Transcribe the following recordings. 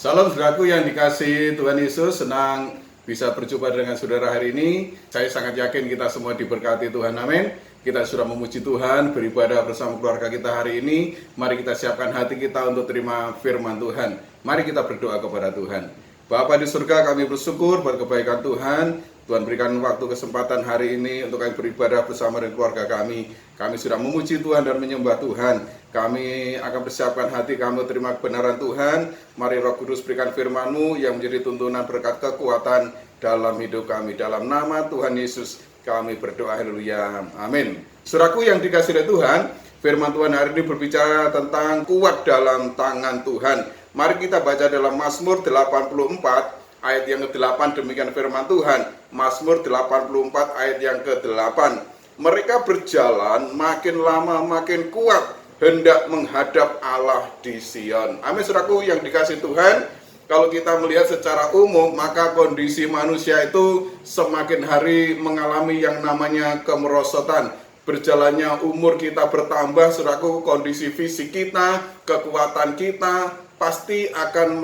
Salam saudaraku yang dikasihi Tuhan Yesus, senang bisa berjumpa dengan saudara hari ini. Saya sangat yakin kita semua diberkati Tuhan, amin. Kita sudah memuji Tuhan, beribadah bersama keluarga kita hari ini. Mari kita siapkan hati kita untuk terima firman Tuhan. Mari kita berdoa kepada Tuhan. Bapa di surga, kami bersyukur buat kebaikan Tuhan. Tuhan berikan waktu kesempatan hari ini untuk kami beribadah bersama dengan keluarga kami. Kami sudah memuji Tuhan dan menyembah Tuhan. Kami akan persiapkan hati kami terima kebenaran Tuhan. Mari Roh Kudus berikan firman-Mu yang menjadi tuntunan berkat kekuatan dalam hidup kami. Dalam nama Tuhan Yesus kami berdoa, haleluya, amin. Saudaraku yang dikasihi oleh Tuhan, firman Tuhan hari ini berbicara tentang kuat dalam tangan Tuhan. Mari kita baca dalam Mazmur 84 ayat yang ke-8, demikian firman Tuhan. Mazmur 84 ayat yang ke-8. Mereka berjalan makin lama makin kuat, hendak menghadap Allah di Sion. Amin, saudaraku yang dikasihi Tuhan. Kalau kita melihat secara umum, maka kondisi manusia itu semakin hari mengalami yang namanya kemerosotan. Berjalannya umur kita bertambah, saudaraku, kondisi fisik kita, kekuatan kita pasti akan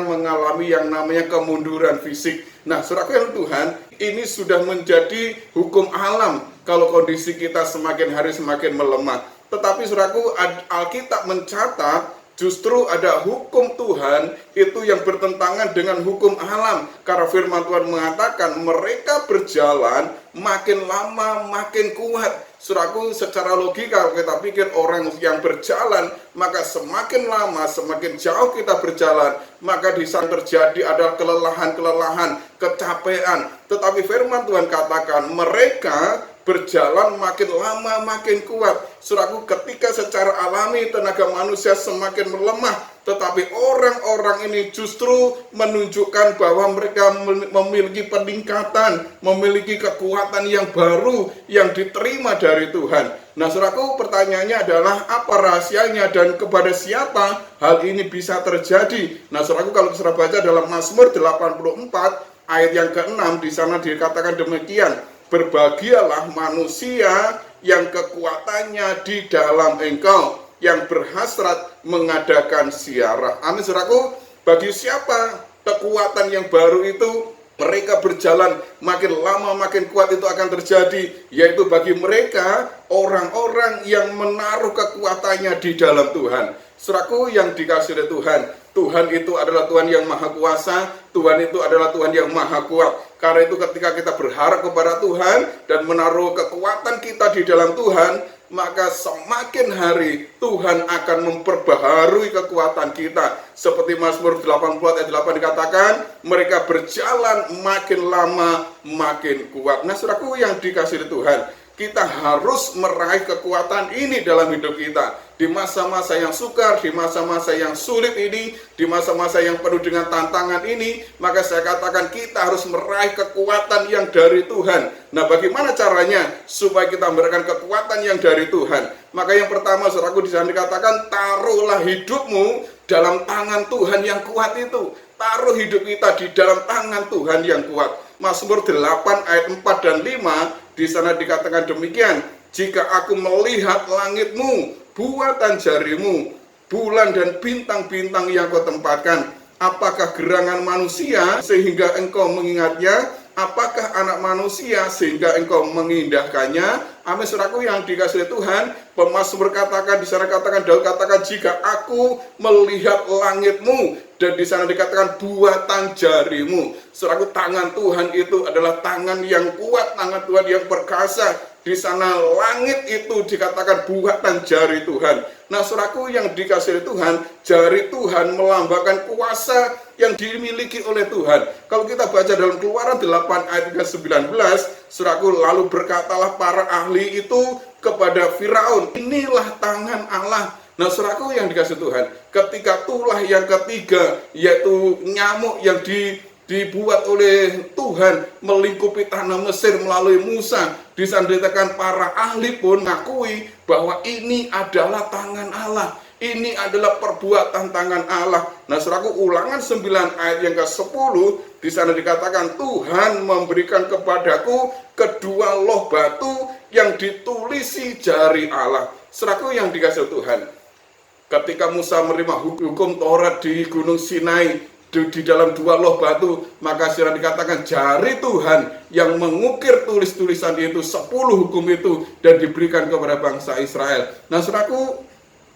mengalami yang namanya kemunduran fisik. Nah, saudaraku yang Tuhan, ini sudah menjadi hukum alam kalau kondisi kita semakin hari semakin melemah. Tetapi saudaraku, Alkitab mencatat justru ada hukum Tuhan itu yang bertentangan dengan hukum alam. Karena firman Tuhan mengatakan mereka berjalan makin lama makin kuat. Saudaraku, secara logika kalau kita pikir orang yang berjalan, maka semakin lama semakin jauh kita berjalan, maka di sana terjadi ada kelelahan, kecapean. Tetapi firman Tuhan katakan mereka berjalan makin lama makin kuat. Saudaraku, ketika secara alami tenaga manusia semakin melemah, tetapi orang-orang ini justru menunjukkan bahwa mereka memiliki peningkatan, memiliki kekuatan yang baru yang diterima dari Tuhan. Nah, saudaraku, pertanyaannya adalah apa rahasianya dan kepada siapa hal ini bisa terjadi? Nah, saudaraku, kalau kita baca dalam Mazmur 84 ayat yang ke-6, di sana dikatakan demikian. Berbahagialah manusia yang kekuatannya di dalam Engkau, yang berhasrat mengadakan ziarah. Amin, saudaraku. Bagi siapa kekuatan yang baru itu, mereka berjalan makin lama makin kuat itu akan terjadi, yaitu bagi mereka orang-orang yang menaruh kekuatannya di dalam Tuhan. Saudaraku yang dikasihi oleh Tuhan, Tuhan itu adalah Tuhan yang maha kuasa, Tuhan itu adalah Tuhan yang maha kuat. Karena itu ketika kita berharap kepada Tuhan dan menaruh kekuatan kita di dalam Tuhan, maka semakin hari Tuhan akan memperbaharui kekuatan kita. Seperti Mazmur 84 ayat 8 dikatakan, mereka berjalan makin lama makin kuat. Nah, saudaraku yang dikasihi Tuhan, kita harus meraih kekuatan ini dalam hidup kita. Di masa-masa yang sukar, di masa-masa yang sulit ini, di masa-masa yang penuh dengan tantangan ini, maka saya katakan kita harus meraih kekuatan yang dari Tuhan. Nah, bagaimana caranya supaya kita memberikan kekuatan yang dari Tuhan? Maka yang pertama, saudaraku, di sana dikatakan, taruhlah hidupmu dalam tangan Tuhan yang kuat itu. Taruh hidup kita di dalam tangan Tuhan yang kuat. Mazmur 8 ayat 4 dan 5, di sana dikatakan demikian. Jika aku melihat langitmu, buatan jarimu, bulan dan bintang-bintang yang kau tempatkan, apakah gerangan manusia sehingga engkau mengingatnya? Apakah anak manusia sehingga engkau mengindahkannya? Amin, saudaraku yang dikasihi Tuhan. Pemazmur katakan, di sana katakan, Daud katakan, jika aku melihat langitmu, dan di sana dikatakan buatan jarimu. Saudaraku, tangan Tuhan itu adalah tangan yang kuat, tangan Tuhan yang perkasa. Di sana langit itu dikatakan buatan jari Tuhan. Nah, saudaraku yang dikasihi Tuhan, jari Tuhan melambangkan kuasa yang dimiliki oleh Tuhan. Kalau kita baca dalam Keluaran 8 ayat 19, saudaraku, lalu berkatalah para ahli itu kepada Firaun, inilah tangan Allah. Nah, saudaraku yang dikasihi Tuhan, ketika tulah yang ketiga, yaitu nyamuk yang dibuat oleh Tuhan melingkupi tanah Mesir melalui Musa, disanditakan para ahli pun mengakui bahwa ini adalah tangan Allah, ini adalah perbuatan tangan Allah. Nah, saudaraku, Ulangan 9 ayat yang ke-10, di sana dikatakan Tuhan memberikan kepadaku kedua loh batu yang ditulisi jari Allah. Saudaraku yang dikasihi Tuhan, Ketika Musa menerima hukum Taurat di Gunung Sinai, di dalam 2 loh batu, maka sudah dikatakan jari Tuhan yang mengukir tulis-tulisan itu, 10 hukum itu, dan diberikan kepada bangsa Israel. Nah, saudaraku,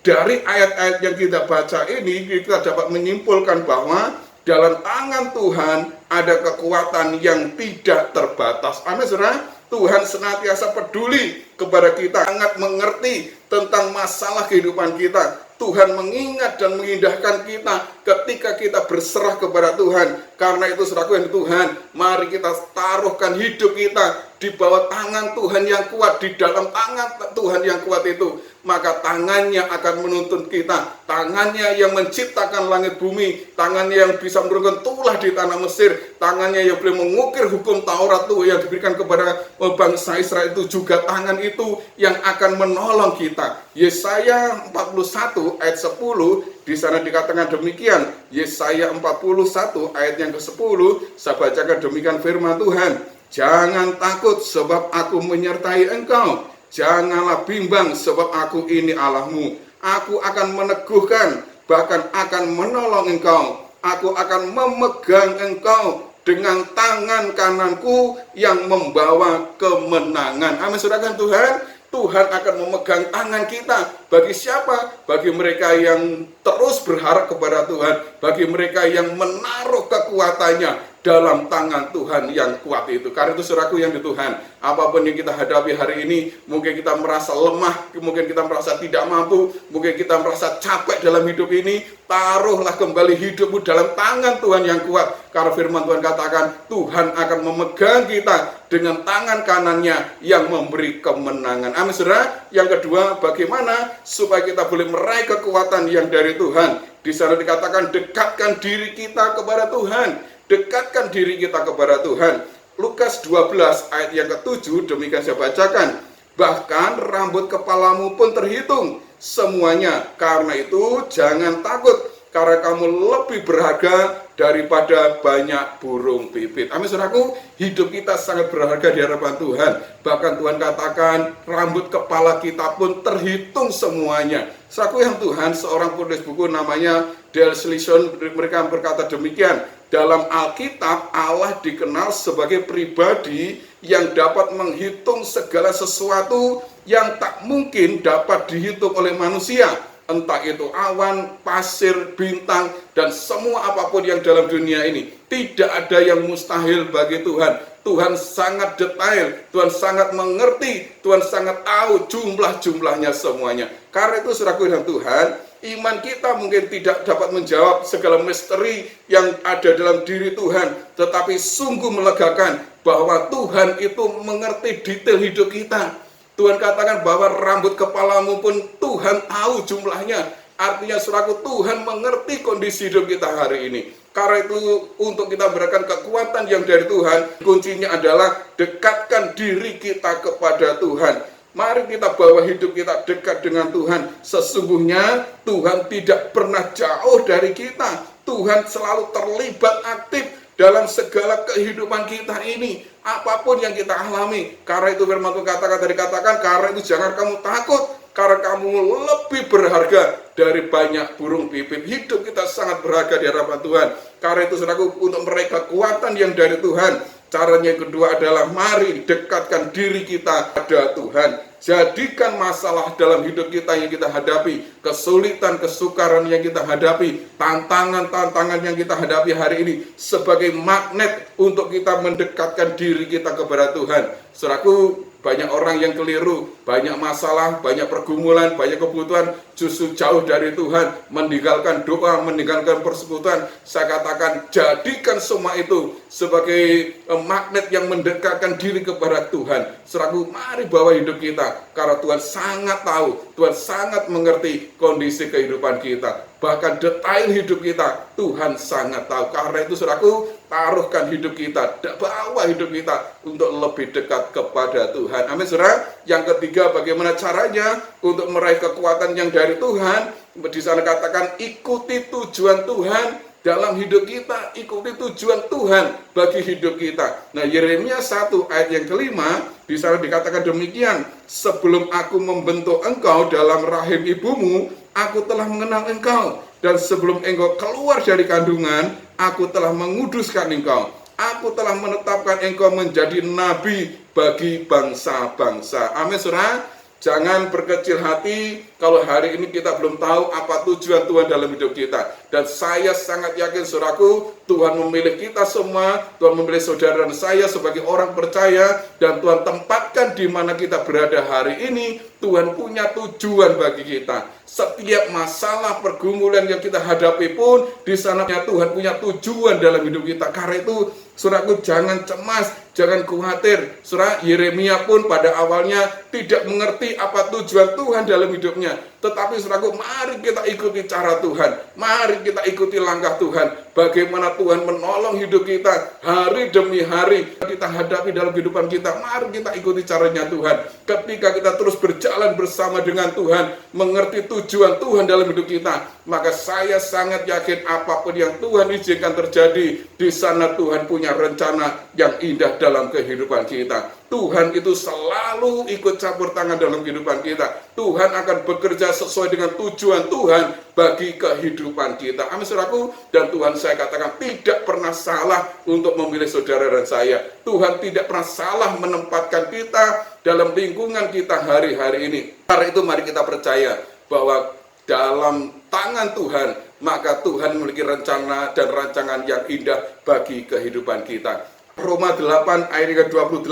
dari ayat-ayat yang kita baca ini, kita dapat menyimpulkan bahwa dalam tangan Tuhan ada kekuatan yang tidak terbatas. Amin, saudara. Tuhan senantiasa peduli kepada kita, sangat mengerti tentang masalah kehidupan kita. Tuhan mengingat dan mengindahkan kita ketika kita berserah kepada Tuhan. Karena itu, saudaraku yang Tuhan, mari kita taruhkan hidup kita di bawah tangan Tuhan yang kuat, di dalam tangan Tuhan yang kuat itu. Maka tangannya akan menuntun kita, tangannya yang menciptakan langit bumi, tangannya yang bisa menurunkan tulah di tanah Mesir, tangannya yang boleh mengukir hukum Taurat itu yang diberikan kepada bangsa Israel itu, juga tangan itu yang akan menolong kita. Yesaya 41 ayat 10 di sana dikatakan demikian. Yesaya 41 ayat yang ke-10, saya bacakan demikian firman Tuhan. Jangan takut sebab aku menyertai engkau. Janganlah bimbang sebab aku ini Allahmu. Aku akan meneguhkan, bahkan akan menolong engkau. Aku akan memegang engkau dengan tangan kananku yang membawa kemenangan. Amin, saudara Tuhan. Tuhan akan memegang tangan kita. Bagi siapa? Bagi mereka yang terus berharap kepada Tuhan. Bagi mereka yang menaruh kekuatannya dalam tangan Tuhan yang kuat itu. Karena itu, saudaraku yang di Tuhan, apapun yang kita hadapi hari ini, mungkin kita merasa lemah, mungkin kita merasa tidak mampu, mungkin kita merasa capek dalam hidup ini, taruhlah kembali hidupmu dalam tangan Tuhan yang kuat. Karena firman Tuhan katakan, Tuhan akan memegang kita dengan tangan kanannya yang memberi kemenangan. Amin, saudara. Yang kedua, bagaimana supaya kita boleh meraih kekuatan yang dari Tuhan? Di sana dikatakan, dekatkan diri kita kepada Tuhan. Dekatkan diri kita kepada Tuhan. Lukas 12 ayat yang ke-7, demikian saya bacakan. Bahkan rambut kepalamu pun terhitung semuanya. Karena itu jangan takut, karena kamu lebih berharga daripada banyak burung pipit. Amin, saudaraku. Hidup kita sangat berharga di hadapan Tuhan. Bahkan Tuhan katakan rambut kepala kita pun terhitung semuanya. Saudaraku yang Tuhan, seorang penulis buku namanya D.L. Leeson, mereka berkata demikian. Dalam Alkitab, Allah dikenal sebagai pribadi yang dapat menghitung segala sesuatu yang tak mungkin dapat dihitung oleh manusia. Entah itu awan, pasir, bintang, dan semua apapun yang dalam dunia ini. Tidak ada yang mustahil bagi Tuhan. Tuhan sangat detail, Tuhan sangat mengerti, Tuhan sangat tahu jumlah-jumlahnya semuanya. Karena itu, saudaraku dan Tuhan, iman kita mungkin tidak dapat menjawab segala misteri yang ada dalam diri Tuhan, tetapi sungguh melegakan bahwa Tuhan itu mengerti detail hidup kita. Tuhan katakan bahwa rambut kepalamu pun Tuhan tahu jumlahnya. Artinya, saudaraku, Tuhan mengerti kondisi hidup kita hari ini. Karena itu, untuk kita berikan kekuatan yang dari Tuhan, kuncinya adalah dekatkan diri kita kepada Tuhan. Mari kita bawa hidup kita dekat dengan Tuhan. Sesungguhnya Tuhan tidak pernah jauh dari kita. Tuhan selalu terlibat aktif dalam segala kehidupan kita ini. Apapun yang kita alami. Karena itu firman Tuhan katakan, karena itu jangan kamu takut. Karena kamu lebih berharga dari banyak burung pipit. Hidup kita sangat berharga di hadapan Tuhan. Karena itu, saudaraku, untuk meraih kekuatan yang dari Tuhan, caranya yang kedua adalah mari dekatkan diri kita pada Tuhan. Jadikan masalah dalam hidup kita yang kita hadapi, kesulitan, kesukaran yang kita hadapi, tantangan-tantangan yang kita hadapi hari ini sebagai magnet untuk kita mendekatkan diri kita kepada Tuhan. Saudaraku, banyak orang yang keliru, banyak masalah, banyak pergumulan, banyak kebutuhan, justru jauh dari Tuhan, meninggalkan doa, meninggalkan persekutuan. Saya katakan, jadikan semua itu sebagai magnet yang mendekatkan diri kepada Tuhan. Saudaraku, mari bawa hidup kita, karena Tuhan sangat tahu, Tuhan sangat mengerti kondisi kehidupan kita. Bahkan detail hidup kita, Tuhan sangat tahu. Karena itu, saudaraku, taruhkan hidup kita, bawa hidup kita untuk lebih dekat kepada Tuhan. Amin, saudara. Yang ketiga, bagaimana caranya untuk meraih kekuatan yang dari Tuhan? Di sana katakan, ikuti tujuan Tuhan dalam hidup kita, ikuti tujuan Tuhan bagi hidup kita. Nah, Yeremia 1 ayat yang kelima, di sana dikatakan demikian, sebelum aku membentuk engkau dalam rahim ibumu, aku telah mengenal engkau. Dan sebelum engkau keluar dari kandungan, aku telah menguduskan engkau. Aku telah menetapkan engkau menjadi nabi bagi bangsa-bangsa. Amin, saudara. Jangan berkecil hati kalau hari ini kita belum tahu apa tujuan Tuhan dalam hidup kita. Dan saya sangat yakin, saudaraku, Tuhan memilih kita semua, Tuhan memilih saudara dan saya sebagai orang percaya, dan Tuhan tempatkan di mana kita berada hari ini. Tuhan punya tujuan bagi kita. Setiap masalah pergumulan yang kita hadapi pun di sana Tuhan punya tujuan dalam hidup kita. Karena itu, saudaraku, jangan cemas, jangan khawatir. Saudara, Yeremia pun pada awalnya tidak mengerti apa tujuan Tuhan dalam hidupnya. Tetapi saudaraku, mari kita ikuti cara Tuhan. Mari kita ikuti langkah Tuhan. Bagaimana Tuhan menolong hidup kita hari demi hari kita hadapi dalam kehidupan kita. Mari kita ikuti caranya Tuhan. Ketika kita terus berjalan bersama dengan Tuhan, mengerti tujuan Tuhan dalam hidup kita, maka saya sangat yakin apapun yang Tuhan izinkan terjadi, di sana Tuhan punya rencana yang indah dalam kehidupan kita. Tuhan itu selalu ikut campur tangan dalam kehidupan kita. Tuhan akan bekerja sesuai dengan tujuan Tuhan bagi kehidupan kita. Amin, saudaraku. Dan Tuhan, saya katakan, tidak pernah salah untuk memilih saudara dan saya. Tuhan tidak pernah salah menempatkan kita dalam lingkungan kita hari-hari ini. Karena itu mari kita percaya bahwa dalam tangan Tuhan, maka Tuhan memiliki rencana dan rancangan yang indah bagi kehidupan kita. Roma 8 ayat 28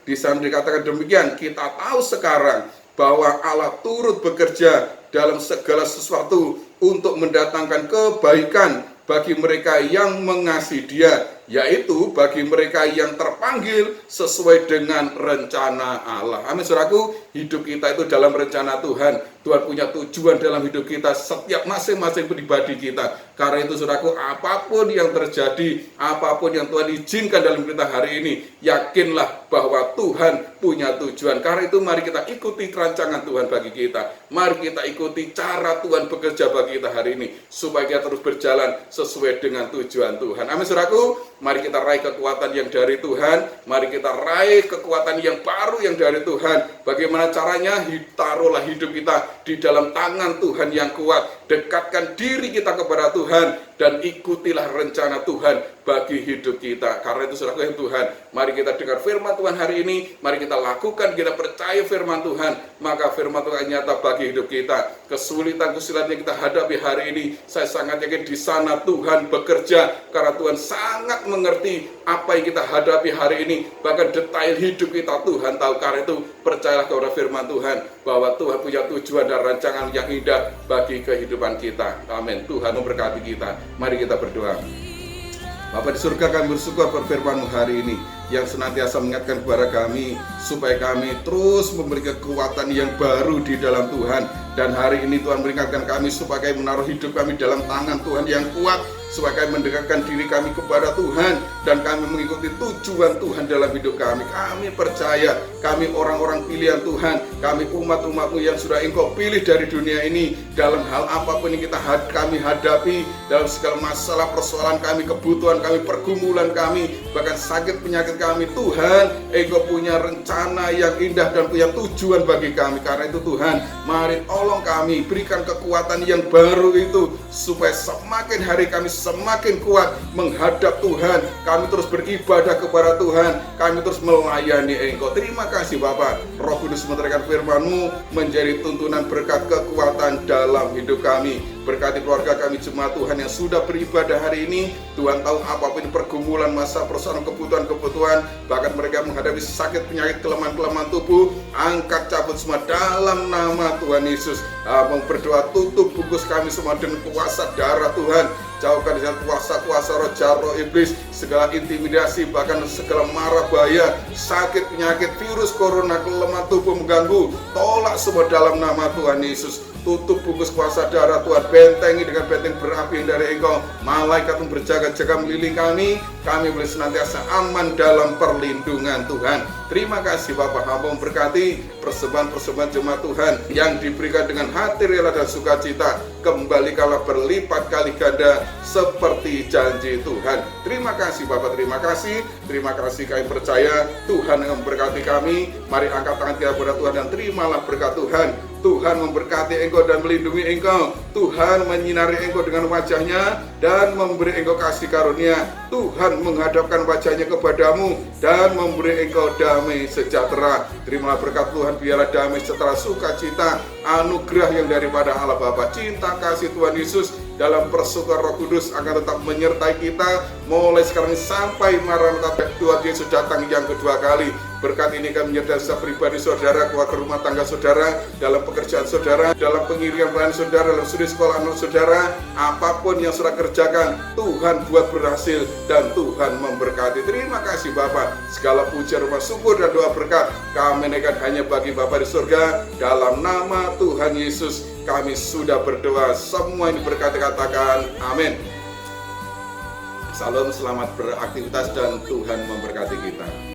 di sana dikatakan demikian, kita tahu sekarang bahwa Allah turut bekerja dalam segala sesuatu untuk mendatangkan kebaikan bagi mereka yang mengasihi Dia, yaitu bagi mereka yang terpanggil sesuai dengan rencana Allah. Amin, saudaraku. Hidup kita itu dalam rencana Tuhan. Tuhan punya tujuan dalam hidup kita, setiap masing-masing pribadi kita. Karena itu, saudaraku, apapun yang terjadi, apapun yang Tuhan izinkan dalam kita hari ini, yakinlah bahwa Tuhan punya tujuan. Karena itu mari kita ikuti rancangan Tuhan bagi kita. Mari kita ikuti cara Tuhan bekerja bagi kita hari ini, supaya kita terus berjalan sesuai dengan tujuan Tuhan. Amin, saudaraku. Mari kita raih kekuatan yang dari Tuhan. Mari kita raih kekuatan yang baru yang dari Tuhan. Bagaimana caranya? Taruhlah hidup kita di dalam tangan Tuhan yang kuat. Dekatkan diri kita kepada Tuhan dan ikutilah rencana Tuhan bagi hidup kita. Karena itu, saudara yang Tuhan, mari kita dengar firman Tuhan hari ini. Mari kita lakukan, kita percaya firman Tuhan. Maka firman Tuhan nyata bagi hidup kita. Kesulitan-kesulitan yang kita hadapi hari ini, saya sangat yakin di sana Tuhan bekerja. Karena Tuhan sangat mengerti apa yang kita hadapi hari ini. Bahkan detail hidup kita Tuhan tahu. Karena itu percayalah kepada firman Tuhan bahwa Tuhan punya tujuan dan rancangan yang indah bagi kehidupan kita. Amin. Tuhan memberkati kita. Mari kita berdoa. Bapa di surga, kami bersyukur per firman-Mu hari ini yang senantiasa mengingatkan kepada kami supaya kami terus memiliki kekuatan yang baru di dalam Tuhan. Dan hari ini Tuhan mengingatkan kami supaya kami menaruh hidup kami dalam tangan Tuhan yang kuat, supaya kami mendekatkan diri kami kepada Tuhan dan kami mengikuti tujuan Tuhan dalam hidup kami. Kami percaya kami orang-orang pilihan Tuhan, kami umat-umat-Mu yang sudah Engkau pilih dari dunia ini. Dalam hal apapun yang kami hadapi, dalam segala masalah persoalan kami, kebutuhan kami, pergumulan kami, bahkan sakit penyakit kami, Tuhan Engkau punya rencana yang indah dan punya tujuan bagi kami. Karena itu Tuhan, mari tolong kami, berikan kekuatan yang baru itu, supaya semakin hari kami semakin kuat menghadap Tuhan. Kami terus beribadah kepada Tuhan, kami terus melayani Engkau. Terima kasih Bapa. Roh Kudus menerangkan firman-Mu menjadi tuntunan berkat kekuatan dalam hidup kami. Berkati keluarga kami, jemaat Tuhan yang sudah beribadah hari ini. Tuhan tahu apapun pergumulan, masa persoalan, kebutuhan-kebutuhan, bahkan mereka menghadapi sakit, penyakit, kelemahan-kelemahan tubuh, angkat cabut semua dalam nama Tuhan Yesus. Berdoa, tutup bungkus kami semua dengan kuasa darah Tuhan. Jauhkan dengan kuasa-kuasa roh jahat, roh iblis, segala intimidasi, bahkan segala mara bahaya, sakit, penyakit, virus, corona, kelemahan tubuh mengganggu. Tolak semua dalam nama Tuhan Yesus. Tutup bungkus kuasa darah Tuhan, bentengi dengan benteng berapi dari Engkau. Malaikat berjaga-jaga meliling kami boleh senantiasa aman dalam perlindungan Tuhan. Terima kasih Bapak, hamba memberkati persembahan-persembahan jemaat Tuhan yang diberikan dengan hati rela dan sukacita. Kembalikanlah berlipat kali ganda seperti janji Tuhan. Terima kasih Bapak, terima kasih. Terima kasih, kami percaya Tuhan yang memberkati kami. Mari angkat tangan kita kepada Tuhan dan terimalah berkat Tuhan. Tuhan memberkati engkau dan melindungi engkau. Tuhan menyinari engkau dengan wajahnya dan memberi engkau kasih karunia. Tuhan menghadapkan wajahnya kepadamu dan memberi engkau damai sejahtera. Terimalah berkat Tuhan, biarlah damai sejahtera, sukacita, anugerah yang daripada Allah Bapa, cinta kasih Tuhan Yesus dalam persekutuan Roh Kudus akan tetap menyertai kita mulai sekarang sampai Maranatha Tuhan Yesus datang yang kedua kali. Berkat ini kami menyertai setiap pribadi saudara, keluarga rumah tangga saudara, dalam pekerjaan saudara, dalam pengiriman pelayanan saudara, dalam studi sekolah anak saudara, apapun yang saudara kerjakan, Tuhan buat berhasil dan Tuhan memberkati. Terima kasih Bapa. Segala puji, rumah syukur dan doa berkat kami naikkan hanya bagi Bapa di surga. Dalam nama Tuhan Yesus kami sudah berdoa. Semua ini berkati, katakan amin. Salam, selamat beraktivitas dan Tuhan memberkati kita.